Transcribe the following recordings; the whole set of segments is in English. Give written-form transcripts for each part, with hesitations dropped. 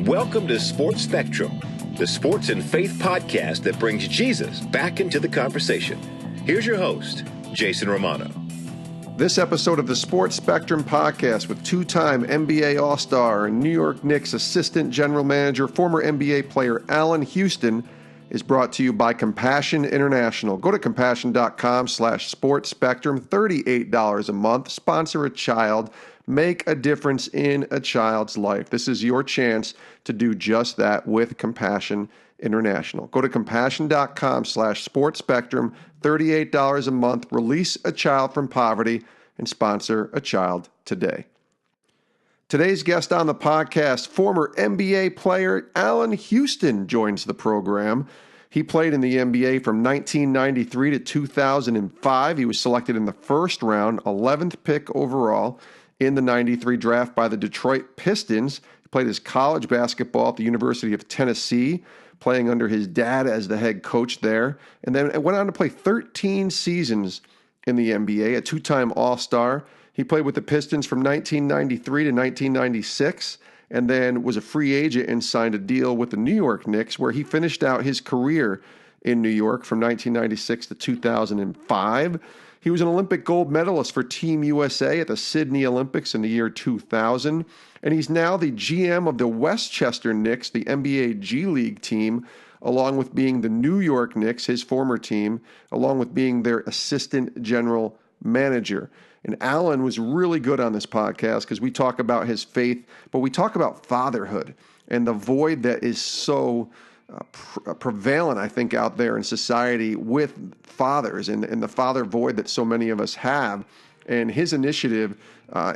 Welcome to Sports Spectrum, the sports and faith podcast that brings Jesus back into the conversation. Here's your host, Jason Romano. This episode of the Sports Spectrum podcast with two-time NBA All-Star and New York Knicks Assistant General Manager, former NBA player Allan Houston, is brought to you by Compassion International. Go to compassion.com/sportsspectrum, $38 a month. Sponsor a child. Make a difference in a child's life. This is your chance to do just that with Compassion International. Go to compassion.com/sportsspectrum, $38 a month. Release a child from poverty and sponsor a child today. Today's guest on the podcast, former NBA player Allan Houston, joins the program. He played in the NBA from 1993 to 2005. He was selected in the first round, 11th pick overall in the 93 draft by the Detroit Pistons. He played his college basketball at the University of Tennessee, playing under his dad as the head coach there, and then went on to play 13 seasons in the NBA, a two-time All-Star. He played with the Pistons from 1993 to 1996, and then was a free agent and signed a deal with the New York Knicks, where he finished out his career in New York from 1996 to 2005. He was an Olympic gold medalist for Team USA at the Sidney Olympics in the year 2000, and he's now the GM of the Westchester Knicks, the NBA G League team, along with being the New York Knicks, his former team, along with being their assistant general manager. And Allan was really good on this podcast because we talk about his faith, but we talk about fatherhood and the void that is so prevalent, I think, out there in society with fathers and the father void that so many of us have. And his initiative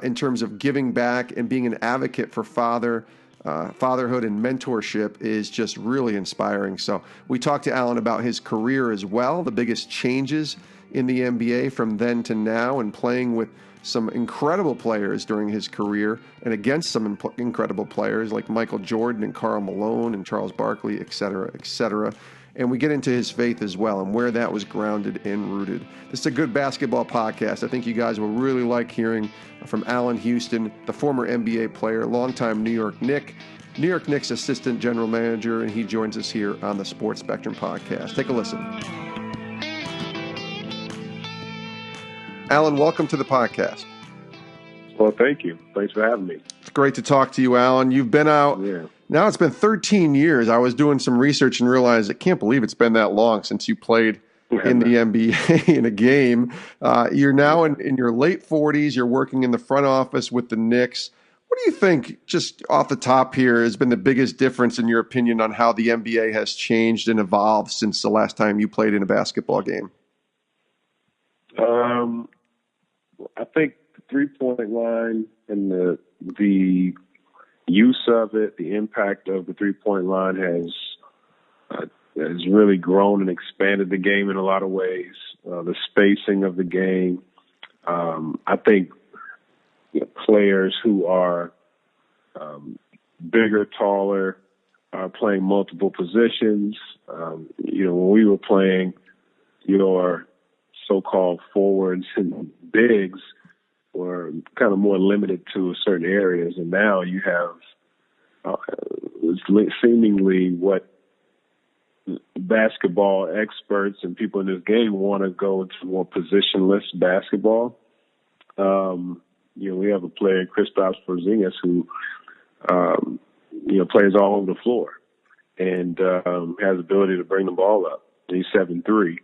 in terms of giving back and being an advocate for fatherhood and mentorship is just really inspiring. So we talked to Allan about his career as well, the biggest changes in the NBA from then to now, and playing with some incredible players during his career and against some incredible players like Michael Jordan and Karl Malone and Charles Barkley, et cetera, et cetera. And we get into his faith as well and where that was grounded and rooted. This is a good basketball podcast. I think you guys will really like hearing from Allan Houston, the former NBA player, longtime New York Knicks Assistant General Manager, and he joins us here on the Sports Spectrum podcast. Take a listen. Allan, welcome to the podcast. Well, thank you. Thanks for having me. It's great to talk to you, Allan. You've been out. Yeah. Now it's been 13 years. I was doing some research and realized I can't believe it's been that long since you played in the NBA in a game. You're now in your late 40s. You're working in the front office with the Knicks. What do you think, just off the top here, has been the biggest difference in your opinion on how the NBA has changed and evolved since the last time you played in a basketball game? I think the three-point line and the use of it, the impact of the three-point line has really grown and expanded the game in a lot of ways. The spacing of the game. I think players who are bigger, taller, are playing multiple positions. When we were playing, your so-called forwards and bigs were kind of more limited to certain areas, and now you have seemingly what basketball experts and people in this game want to go into more positionless basketball. We have a player, Kristaps Porzingis, who plays all over the floor and has the ability to bring the ball up. He's 7'3".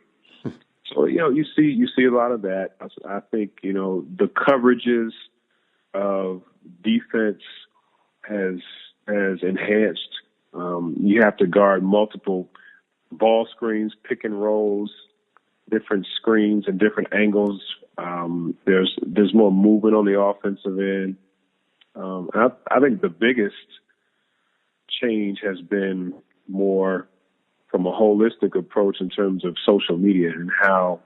So, you see a lot of that. I think, the coverages of defense has enhanced. You have to guard multiple ball screens, pick and rolls, different screens and different angles. There's more movement on the offensive end. I think the biggest change has been more from a holistic approach in terms of social media and how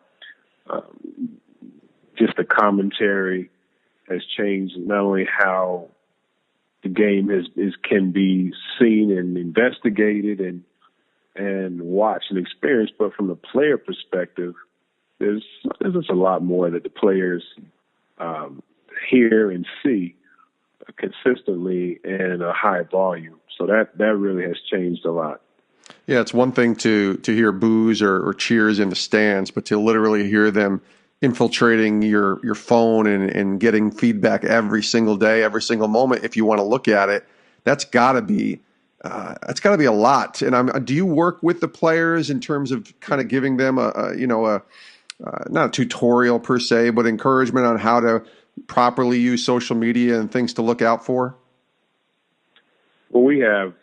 just the commentary has changed, not only how the game can be seen and investigated and watched and experienced, but from the player perspective, there's just a lot more that the players hear and see consistently and a high volume. So that really has changed a lot. Yeah, it's one thing to hear boos or cheers in the stands, but to literally hear them infiltrating your phone and getting feedback every single day, every single moment, if you want to look at it, that's got to be a lot. And do you work with the players in terms of kind of giving them a not a tutorial per se, but encouragement on how to properly use social media and things to look out for? Well, we have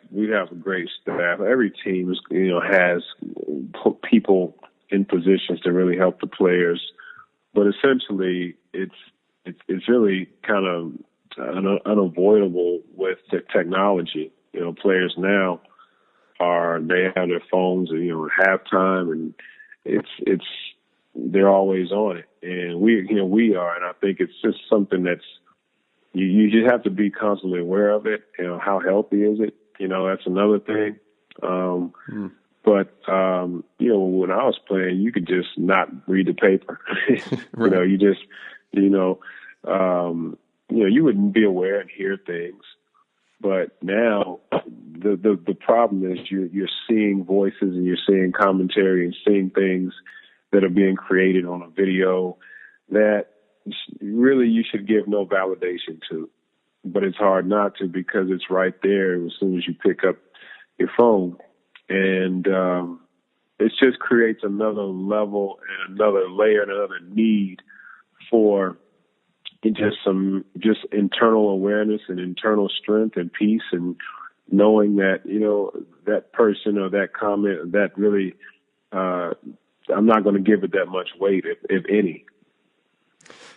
a great staff. Every team has people in positions to really help the players, but essentially it's really kind of unavoidable with the technology. Players now they have their phones, at halftime, and they're always on it, and we are, and I think it's just something that's you just have to be constantly aware of it. How healthy is it? That's another thing. But when I was playing, you could just not read the paper. Right. You wouldn't be aware and hear things. But now the problem is you're seeing voices and you're seeing commentary and seeing things that are being created on a video that really you should give no validation to. But it's hard not to, because it's right there as soon as you pick up your phone. And it just creates another level and another layer and another need for just internal awareness and internal strength and peace, and knowing that, that person or that comment, that really, I'm not going to give it that much weight, if any.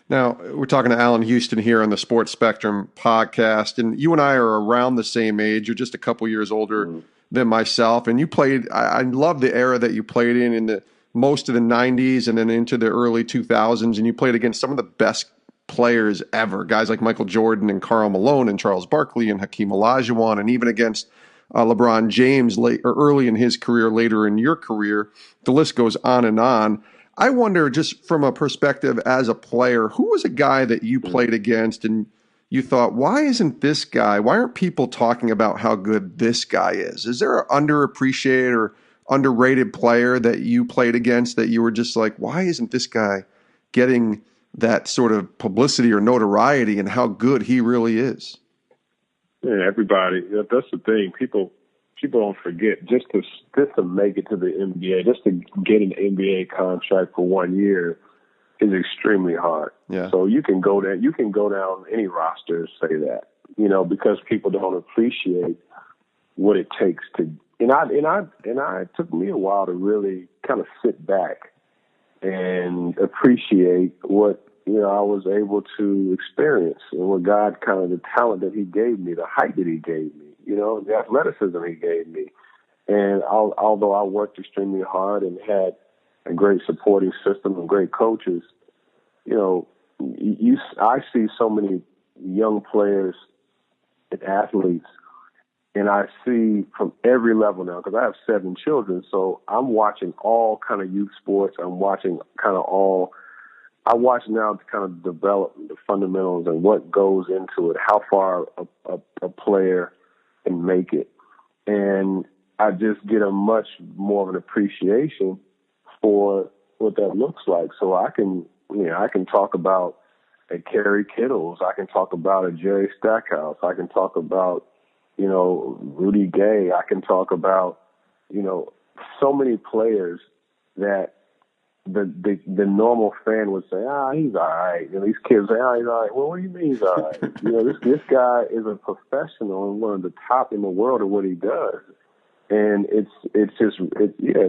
Now, we're talking to Allan Houston here on the Sports Spectrum podcast, and you and I are around the same age. You're just a couple years older than myself, and you played, I love the era that you played in the most of the 90s and then into the early 2000s, and you played against some of the best players ever, guys like Michael Jordan and Karl Malone and Charles Barkley and Hakeem Olajuwon, and even against LeBron James early in his career, later in your career. The list goes on and on. I wonder, just from a perspective as a player, who was a guy that you played against and you thought, why aren't people talking about how good this guy is? Is there an underappreciated or underrated player that you played against that you were just like, why isn't this guy getting that sort of publicity or notoriety and how good he really is? Yeah, everybody. That's the thing. People don't forget, just to make it to the NBA, just to get an NBA contract for 1 year is extremely hard. Yeah. So you can go down any roster and say that, because people don't appreciate what it takes to. And it took me a while to really kind of sit back and appreciate what I was able to experience, and what God kind of, the talent that He gave me, the height that He gave me, the athleticism He gave me. And although I worked extremely hard and had a great supporting system and great coaches, I see so many young players and athletes, and I see from every level now, because I have 7 children, so I'm watching all kind of youth sports. I watch now to kind of develop the fundamentals and what goes into it, how far a player can make it. And I just get a much more of an appreciation for what that looks like. So I can talk about a Kerry Kittles. I can talk about a Jerry Stackhouse. I can talk about, Rudy Gay. I can talk about, so many players that the normal fan would say, he's all right. These kids say, he's all right. Well, what do you mean he's all right? This guy is a professional and one of the top in the world at what he does. And it's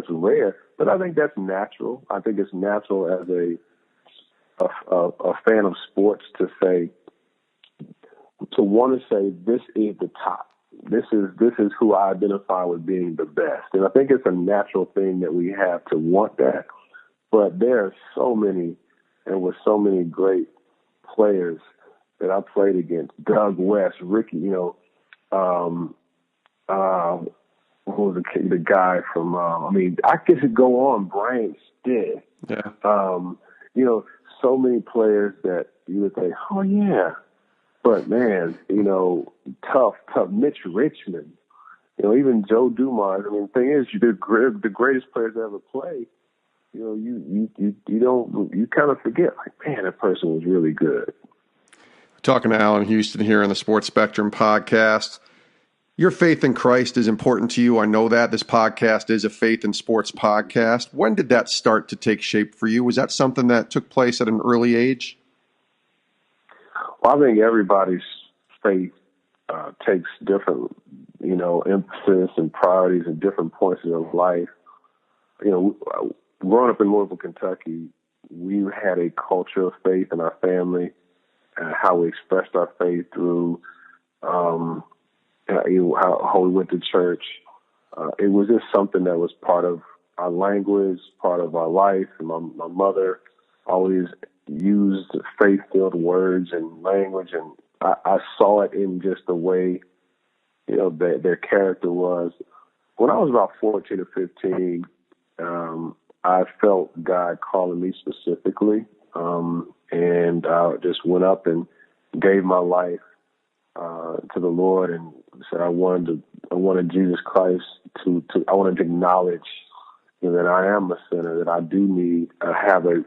rare, but I think that's natural. I think it's natural as a fan of sports to want to say this is the top. This is who I identify with being the best. And I think it's a natural thing that we have to want that. But there are so many, and with so many great players that I played against, Doug West, Ricky, who was the guy from, I could go on, Brian Stitt. Yeah. So many players that you would say, oh, yeah. But man, tough. Mitch Richmond, even Joe Dumars. I mean, the thing is, the greatest players to ever play. You kind of forget, like, man, that person was really good. Talking to Allan Houston here on the Sports Spectrum podcast. Your faith in Christ is important to you. I know that. This podcast is a faith and sports podcast. When did that start to take shape for you? Was that something that took place at an early age? Well, I think everybody's faith takes different, emphasis and priorities at different points in their life. Growing up in Louisville, Kentucky, we had a culture of faith in our family, and how we expressed our faith through how we went to church. It was just something that was part of our language, part of our life. And my mother always used faith-filled words and language, and I saw it in just the way, their character was. When I was about 14 or 15, I felt God calling me specifically, and I just went up and gave my life to the Lord, and said I wanted Jesus Christ I wanted to acknowledge that I am a sinner, that I do need to have a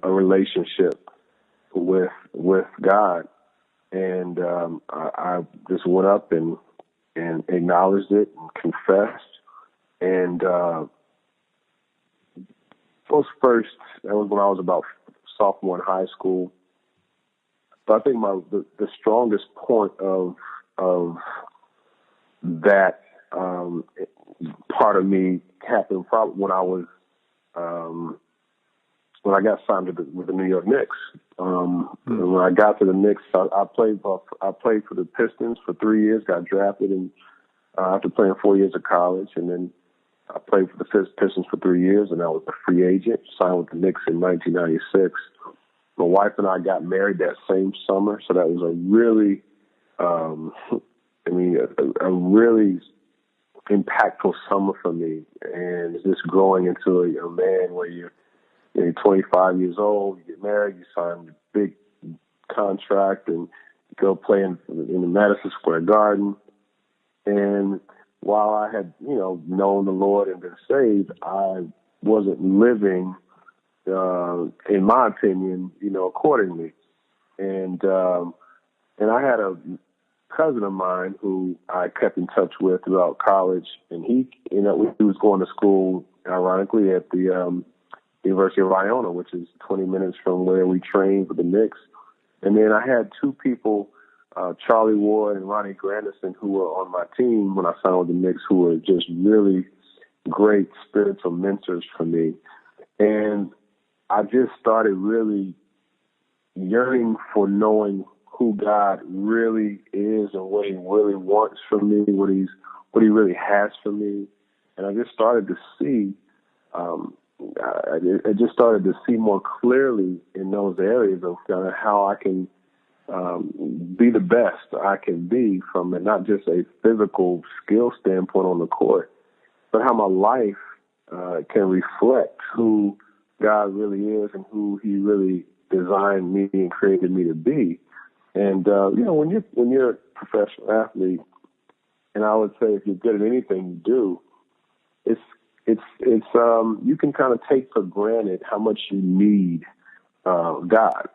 relationship with God. And I just went up and acknowledged it and confessed. And that was when I was about sophomore in high school. But I think the strongest point of that part of me happened probably when I was when I got signed with the New York Knicks. When I got to the Knicks, I played for the Pistons for 3 years. Got drafted, and after playing 4 years of college, and then I played for the Pistons for 3 years, and I was a free agent. Signed with the Knicks in 1996. My wife and I got married that same summer, so that was a really, a really impactful summer for me. And just growing into a man where you're 25 years old, you get married, you sign a big contract, and you go play in the Madison Square Garden. And while I had, known the Lord and been saved, I wasn't living, in my opinion, accordingly. And I had a cousin of mine who I kept in touch with throughout college, and he was going to school, ironically, at the University of Iona, which is 20 minutes from where we trained for the Knicks. And then I had two people, Charlie Ward and Ronnie Grandison, who were on my team when I signed with the Knicks, who were just really great spiritual mentors for me. And I just started really yearning for knowing who God really is and what He really wants from me, what He really has for me. And I just started to see, I just started to see more clearly in those areas of kind of how I can be the best I can be from not just a physical skill standpoint on the court, but how my life can reflect who God really is and who He really designed me and created me to be. And when you're a professional athlete, and I would say if you're good at anything you do, it's you can kind of take for granted how much you need God.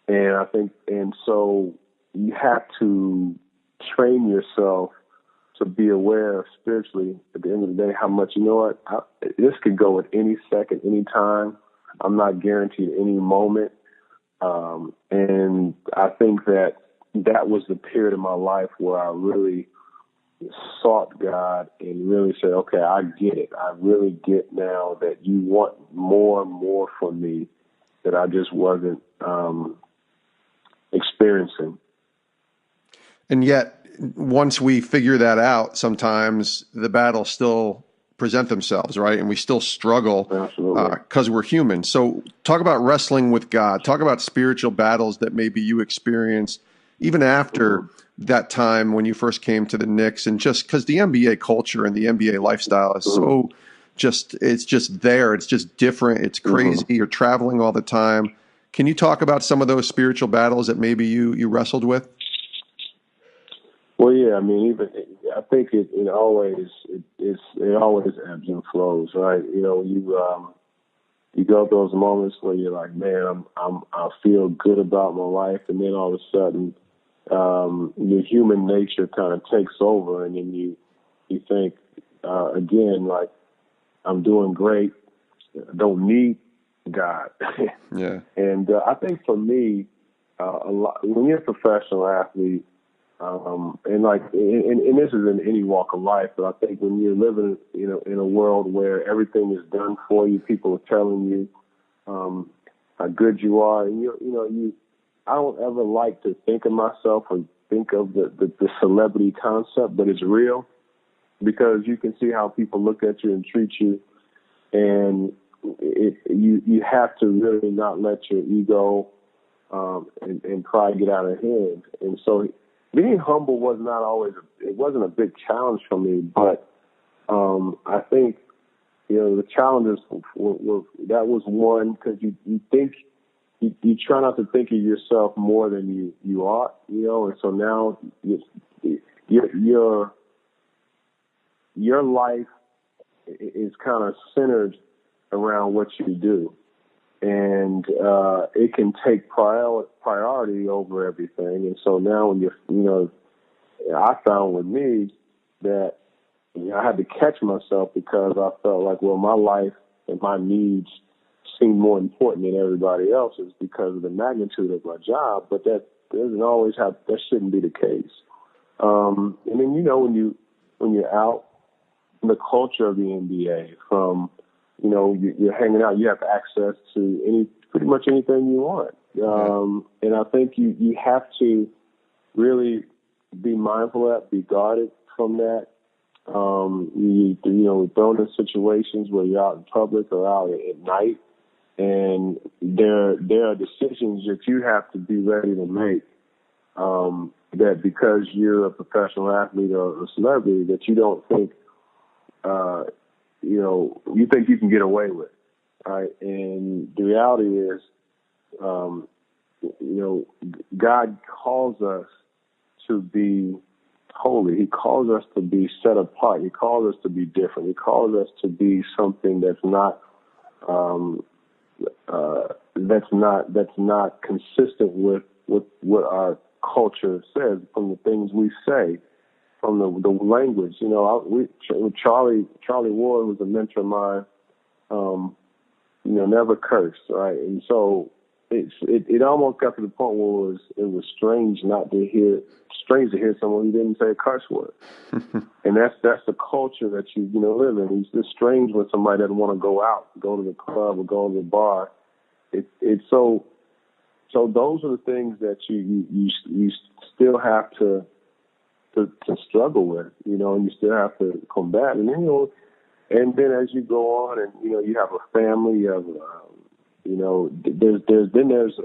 And I think, and so you have to train yourself to be aware spiritually at the end of the day how much, this could go at any second, any time. I'm not guaranteed any moment. And I think that was the period of my life where I really sought God and really said, okay, I get it. I really get now that you want more and more from me that I just wasn't experiencing. And yet, once we figure that out, sometimes the battles still present themselves, right? And we still struggle because we're human. So talk about wrestling with God. Talk about spiritual battles that maybe you experienced even after that time when you first came to the Knicks, and just because the NBA culture and the NBA lifestyle is so it's just there. It's just different. It's crazy. You're traveling all the time. Can you talk about some of those spiritual battles that maybe you wrestled with? Yeah, I mean, I think it always ebbs and flows, right? You know, you go through those moments where you're like, man, I feel good about my life, and then all of a sudden, your human nature kind of takes over, and then you think again, like, I'm doing great, I don't need God. Yeah. And I think for me, a lot, when you're a professional athlete, and this is in any walk of life, but I think when you're living, you know, in a world where everything is done for you, people are telling you how good you are, and I don't ever like to think of myself or think of the celebrity concept, but it's real because you can see how people look at you and treat you, and you have to really not let your ego and pride get out of hand. And so being humble wasn't a big challenge for me, but I think, you know, the challenges that was one, because you think you try not to think of yourself more than you ought, you know, and so now your life is kind of centered around what you do. And it can take priority over everything. And so now when I found with me that I had to catch myself because I felt like, well, my life and my needs seem more important than everybody else's because of the magnitude of my job. But that shouldn't be the case. And then, you know, when you're out in the culture of the NBA, from, you know, you're hanging out, you have access to pretty much anything you want. And I think you have to really be mindful of that, be guarded from that. We're thrown in situations where you're out in public or out at night, and there are decisions that you have to be ready to make, that because you're a professional athlete or a celebrity that you don't think, you think you can get away with, right? And the reality is, God calls us to be holy. He calls us to be set apart. He calls us to be different. He calls us to be something that's not consistent with what our culture says, from the things we say, from the language. You know, Charlie Ward was a mentor of mine. Never curse, right? And so it almost got to the point where it was strange to hear someone who didn't say a curse word. And that's the culture that you live in. It's just strange when somebody doesn't want to go out, go to the club or go to the bar. It's so those are the things that you still have to struggle with, and you still have to combat. And then as you go on and, you have a family, you have, there's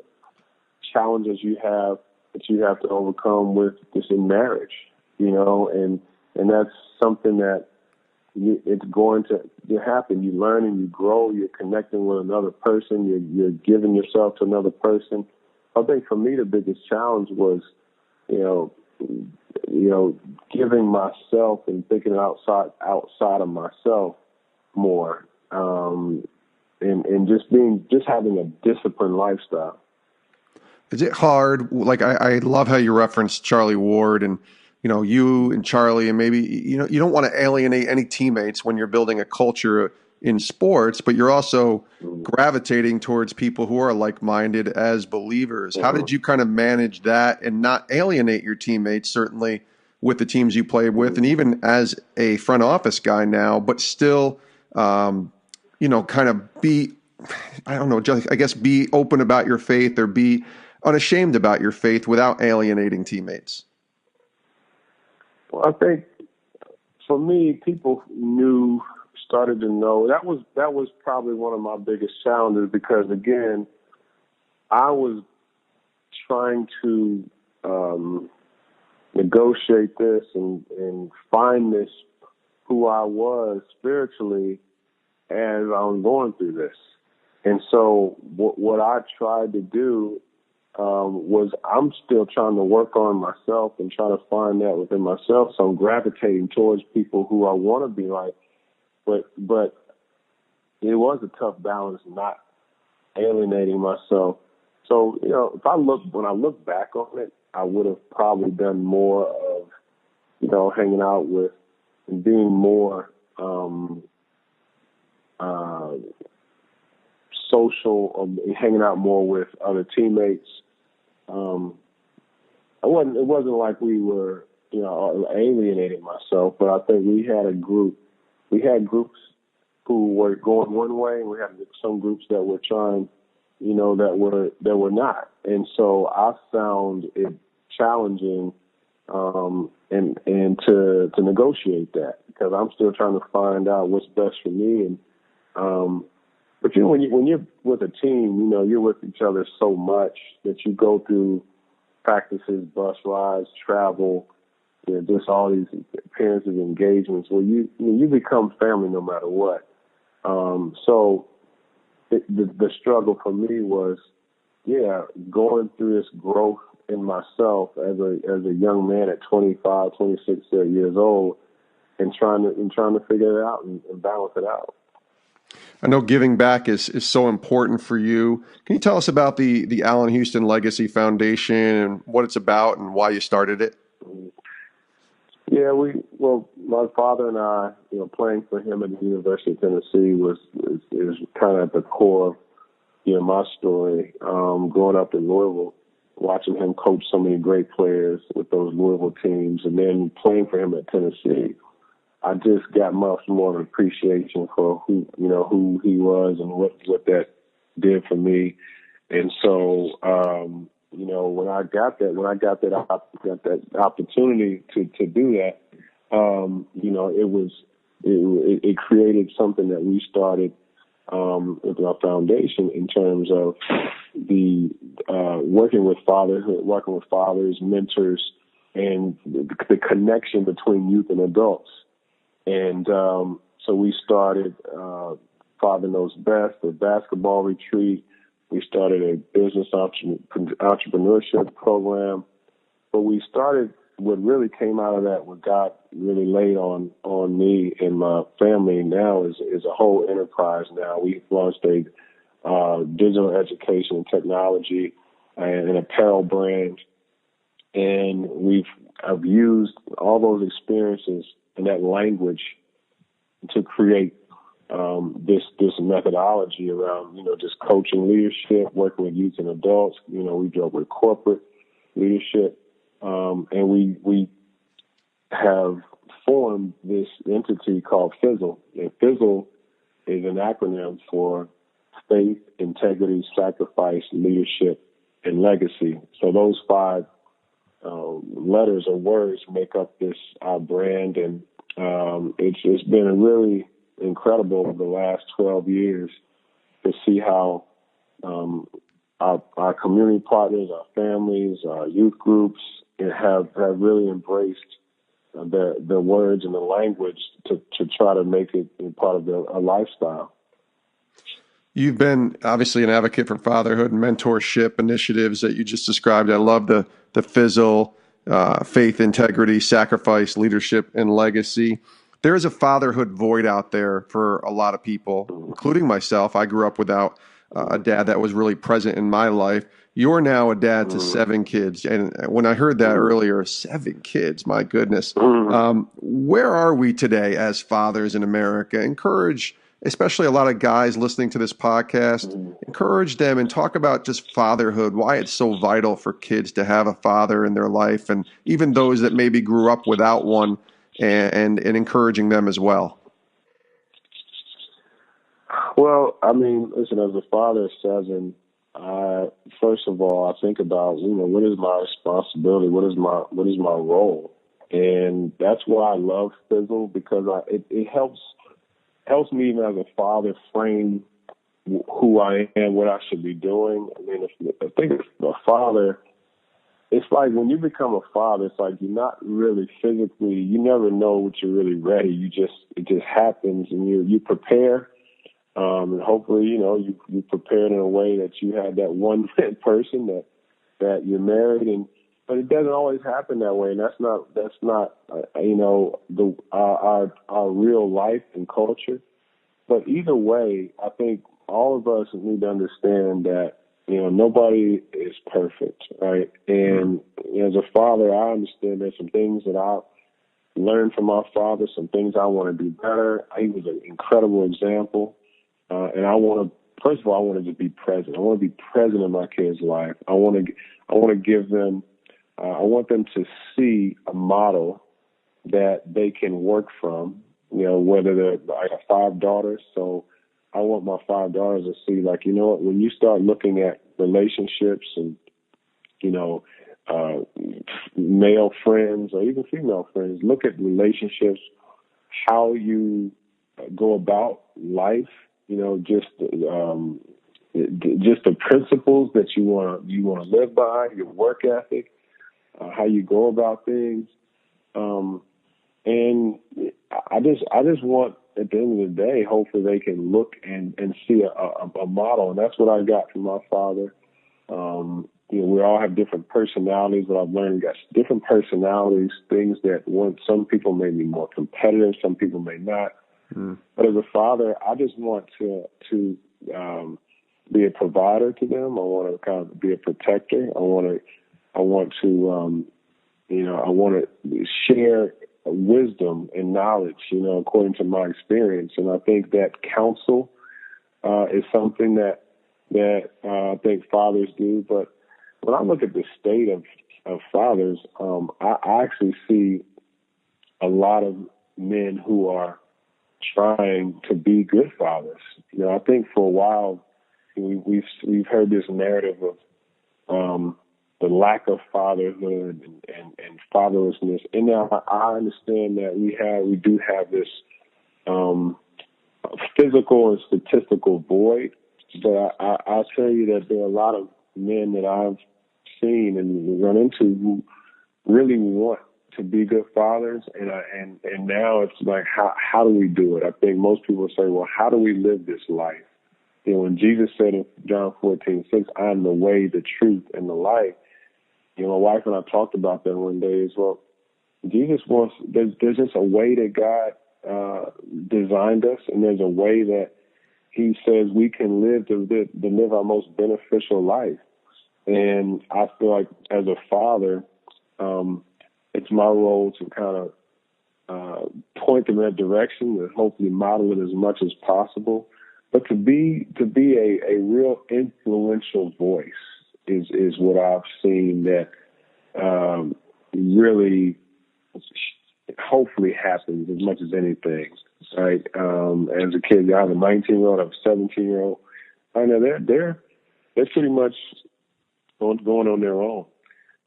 challenges you have that you have to overcome with this in marriage, and that's something that it's going to happen. You learn and you grow, you're connecting with another person, you're giving yourself to another person. I think for me, the biggest challenge was, giving myself and thinking outside of myself more, and just having a disciplined lifestyle. Is it hard? Like, I love how you referenced Charlie Ward and, you and Charlie, and maybe, you don't want to alienate any teammates when you're building a culture in sports, but you're also gravitating towards people who are like-minded as believers. How did you kind of manage that and not alienate your teammates, certainly with the teams you played with, and even as a front office guy now, but still, kind of be, be open about your faith or be unashamed about your faith without alienating teammates? Well, I think for me, people started to know. That was probably one of my biggest challenges, because again, I was trying to negotiate this and find this, who I was spiritually as I was going through this. And so what I tried to do was I'm still trying to work on myself and trying to find that within myself. So I'm gravitating towards people who I want to be like, but it was a tough balance not alienating myself. So, when I look back on it, I would have probably done more of, hanging out with and being more social, or hanging out more with other teammates. It wasn't like we were, alienating myself, but I think we had groups who were going one way, and we had some groups that were trying, that were not. And so I found it challenging, and to negotiate that, because I'm still trying to find out what's best for me. And, but when you're with a team, you're with each other so much that you go through practices, bus rides, travel, just all these appearances, engagements where you become family no matter what. So the struggle for me was, going through this growth in myself as a young man at 25, 26 years old, and trying to figure it out and balance it out. I know giving back is so important for you. Can you tell us about the Allan Houston Legacy Foundation and what it's about and why you started it? Yeah, my father and I, playing for him at the University of Tennessee is kind of at the core of, my story. Growing up in Louisville, watching him coach so many great players with those Louisville teams, and then playing for him at Tennessee, I just got much more of an appreciation for who he was and what that did for me. And so, when I got that opportunity to do that, it created something that we started with our foundation in terms of the working with fatherhood, working with fathers, mentors, and the connection between youth and adults. And so we started Father Knows Best, a basketball retreat. We started a business entrepreneurship program. But we started, what really came out of that, what God really laid on me and my family now is a whole enterprise now. We've launched a digital education and technology and an apparel brand. And I've used all those experiences and that language to create this methodology around, just coaching leadership, working with youth and adults. We deal with corporate leadership, and we have formed this entity called FISLL. And FISLL is an acronym for Faith, Integrity, Sacrifice, Leadership, and Legacy. So those 5 letters or words make up our brand, and it's been really incredible over the last 12 years to see how our community partners, our families, our youth groups have really embraced the words and the language to try to make it part of a lifestyle. You've been obviously an advocate for fatherhood and mentorship initiatives that you just described. I love the FISLL, faith, integrity, sacrifice, leadership, and legacy. There is a fatherhood void out there for a lot of people, including myself. I grew up without a dad that was really present in my life. You're now a dad to 7 kids. And when I heard that earlier, 7 kids, my goodness. Where are we today as fathers in America? Encourage, especially a lot of guys listening to this podcast, encourage them and talk about just fatherhood, why it's so vital for kids to have a father in their life, and even those that maybe grew up without one, and encouraging them as well. Well, I mean, listen, as a father of 7, first of all, I think about, what is my responsibility? What is my role? And that's why I love FISLL, because it helps me even as a father frame who I am, what I should be doing. I mean, I think a father, it's like when you become a father, it's like you're not really physically, you never know what you're really ready. It just happens, and you prepare. And hopefully, you prepared in a way that you had that one person that that you're married, but it doesn't always happen that way, and that's not our real life and culture. But either way, I think all of us need to understand that nobody is perfect, right? And as a father, I understand there's some things that I learned from my father, some things I want to do better. He was an incredible example, and first of all, I want to just be present. I want to be present in my kids' life. I want to give them. I want them to see a model that they can work from. Whether they're, I got 5 daughters, so I want my 5 daughters to see, when you start looking at relationships and, male friends or even female friends, look at relationships, how you go about life, just the principles that you want to live by, your work ethic, how you go about things. And I just want, at the end of the day, hopefully they can look and see a model. And that's what I got from my father. We all have different personalities, but I've learned we got different personalities, things that some people may be more competitive, some people may not. But as a father, I just want to be a provider to them. I want to kind of be a protector. I want to share wisdom and knowledge, according to my experience. And I think that counsel is something that I think fathers do. But when I look at the state of fathers, I actually see a lot of men who are trying to be good fathers. I think for a while we've heard this narrative of the lack of fatherhood and fatherlessness. And now I understand that we do have this physical and statistical void. But I'll tell you that there are a lot of men that I've seen and run into who really want to be good fathers. And now it's like, how do we do it? I think most people say, well, how do we live this life? When Jesus said in John 14:6, I am the way, the truth, and the life. My wife and I talked about that one day as well. Jesus wants, there's just a way that God designed us, and there's a way that he says we can live to live our most beneficial life. And I feel like as a father, it's my role to kind of point them in that direction and hopefully model it as much as possible. But to be a real influential voice is what I've seen that really hopefully happens as much as anything. Right? As a kid, I have a 19-year-old, I have a 17-year-old. I know they're pretty much going on their own.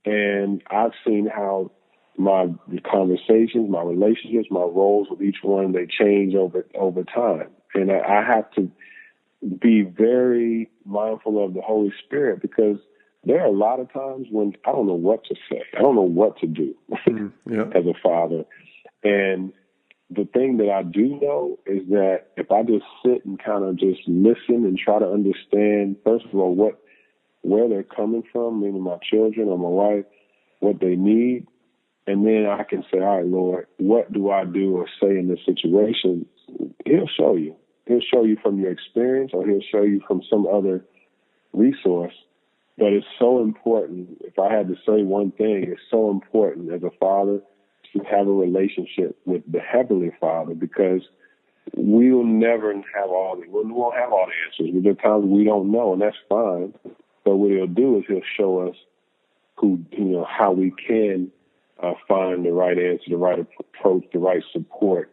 And I've seen how my conversations, my relationships, my roles with each one, they change over time. And I have to be very mindful of the Holy Spirit, because there are a lot of times when I don't know what to say. I don't know what to do as a father. And the thing that I do know is that if I just sit and kind of just listen and try to understand, first of all, where they're coming from, meaning my children or my wife, what they need, and then I can say, all right, Lord, what do I do or say in this situation? He'll show you. He'll show you from your experience, or he'll show you from some other resource. But it's so important. If I had to say one thing, it's so important as a father to have a relationship with the Heavenly Father, because we will never have we won't have all the answers. There are times we don't know, and that's fine. But what he'll do is he'll show us how we can find the right answer, the right approach, the right support.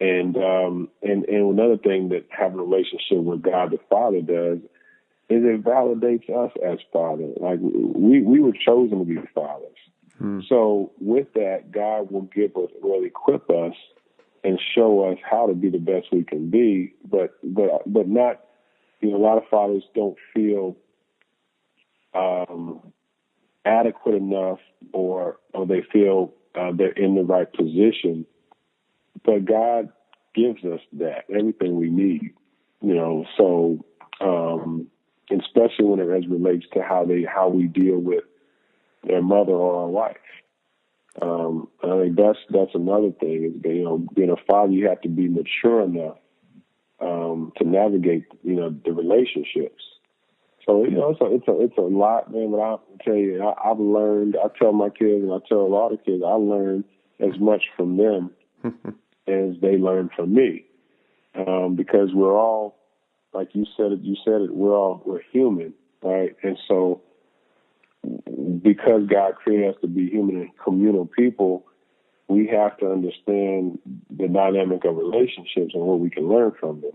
And another thing that having a relationship with God the Father does is it validates us as fathers. Like we were chosen to be fathers. So with that, God will equip us and show us how to be the best we can be. But not, a lot of fathers don't feel adequate enough, or they feel they're in the right position. But God gives us that, everything we need, so, and especially when it relates to how we deal with their mother or our wife. I think that's another thing. Is, being a father, you have to be mature enough to navigate, the relationships. So, it's a lot, man. But I tell you, I've learned. I tell my kids, and I tell a lot of kids, I learn as much from them as they learn from me, because we're all, like you said it. We're human, right? And so, because God created us to be human and communal people, we have to understand the dynamic of relationships and what we can learn from them.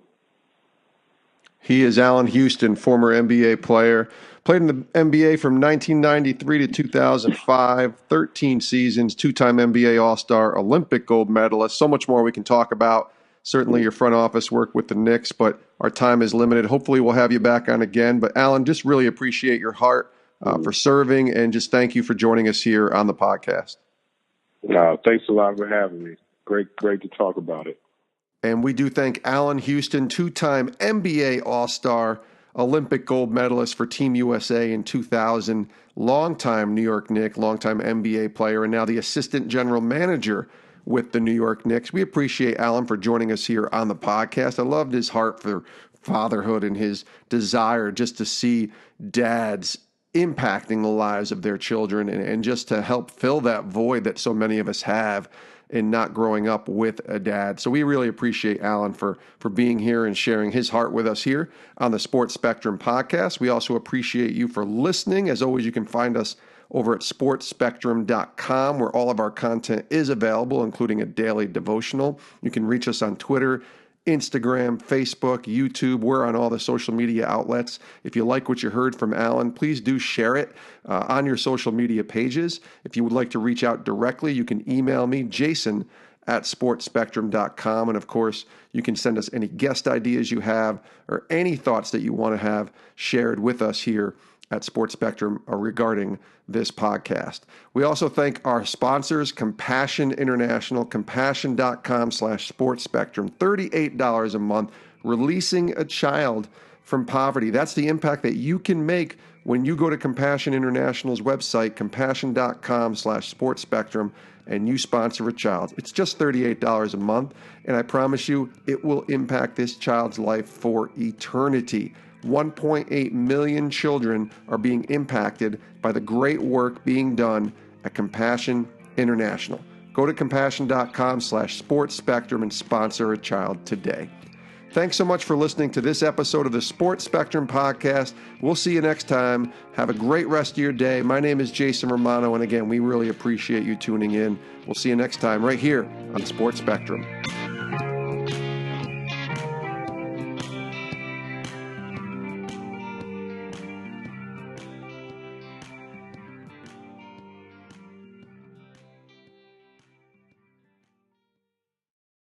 He is Allan Houston, former NBA player. Played in the NBA from 1993 to 2005, 13 seasons, two-time NBA All-Star, Olympic gold medalist. So much more we can talk about. Certainly your front office work with the Knicks, but our time is limited. Hopefully we'll have you back on again. But Allan, just really appreciate your heart for serving, and just thank you for joining us here on the podcast. Thanks a lot for having me. Great to talk about it. And we do thank Allan Houston, two-time NBA All-Star, Olympic gold medalist for Team USA in 2000, longtime New York Knicks, longtime NBA player, and now the assistant general manager with the New York Knicks. We appreciate Allan for joining us here on the podcast. I loved his heart for fatherhood and his desire just to see dads impacting the lives of their children and just to help fill that void that so many of us have in not growing up with a dad. So we really appreciate Allan for being here and sharing his heart with us here on the Sports Spectrum podcast. We also appreciate you for listening. As always, you can find us over at sportspectrum.com, where all of our content is available, including a daily devotional. You can reach us on Twitter, Instagram, Facebook, YouTube. We're on all the social media outlets. If you like what you heard from Allan, please do share it on your social media pages. If you would like to reach out directly, you can email me, jason@sportspectrum.com. And of course, you can send us any guest ideas you have or any thoughts that you want to have shared with us here at Sports Spectrum regarding this podcast. We also thank our sponsors, Compassion International, compassion.com/sports spectrum, $38 a month, releasing a child from poverty. That's the impact that you can make when you go to Compassion International's website, compassion.com/sports spectrum, and you sponsor a child. It's just $38 a month, and I promise you it will impact this child's life for eternity. 1.8 million children are being impacted by the great work being done at Compassion International. Go to compassion.com/sports spectrum and sponsor a child today. Thanks so much for listening to this episode of the Sports Spectrum podcast. We'll see you next time. Have a great rest of your day. My name is Jason Romano, and again, we really appreciate you tuning in. We'll see you next time right here on Sports Spectrum.